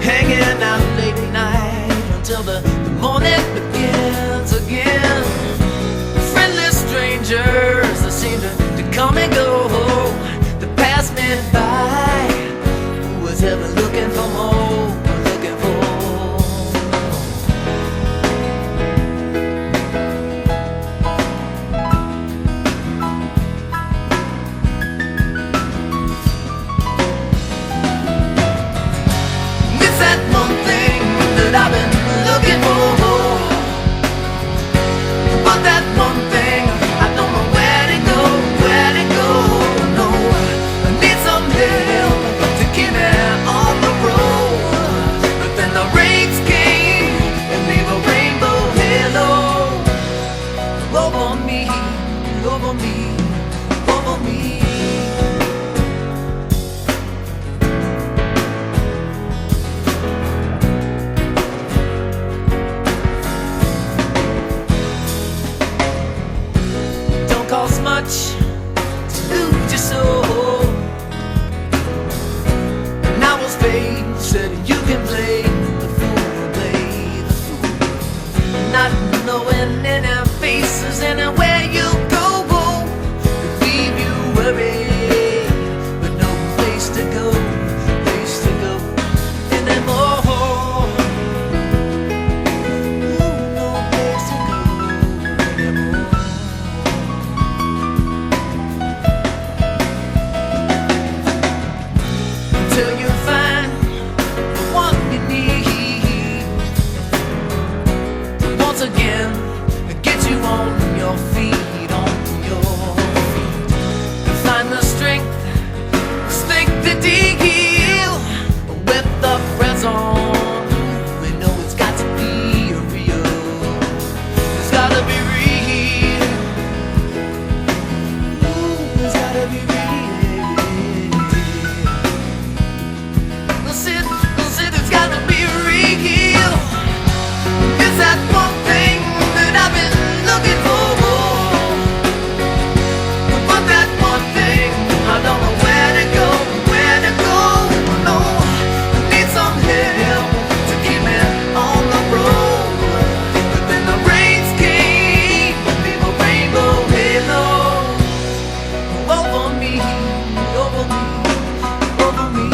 hanging out late at night until the morning begins again. Friendless strangers that seem to come and go, to pass me by. Who was ever looking for more, looking for I've been looking for, but that one thing I don't know where to go, no. I need some help to keep me on the road. But then the rains came and leave a rainbow halo over me, over me, over me. Cost much to lose your soul. And I was paid, said you can play the fool, play the fool. Not knowing any faces anywhere you go, could leave you worried, but no place to go, anymore. No place to go anymore. Till you find the one you need to once again get you on your feet, to find the strength to deal with the present. We know it's got to be real. It's gotta be real. Ooh, it's gotta be real. It's gotta be real. It's that one thing that I've been looking for. But that one thing, I don't know where to go, no. I need some help to keep me on the road. But then the rains came and leave a rainbow halo over me, over me, over me.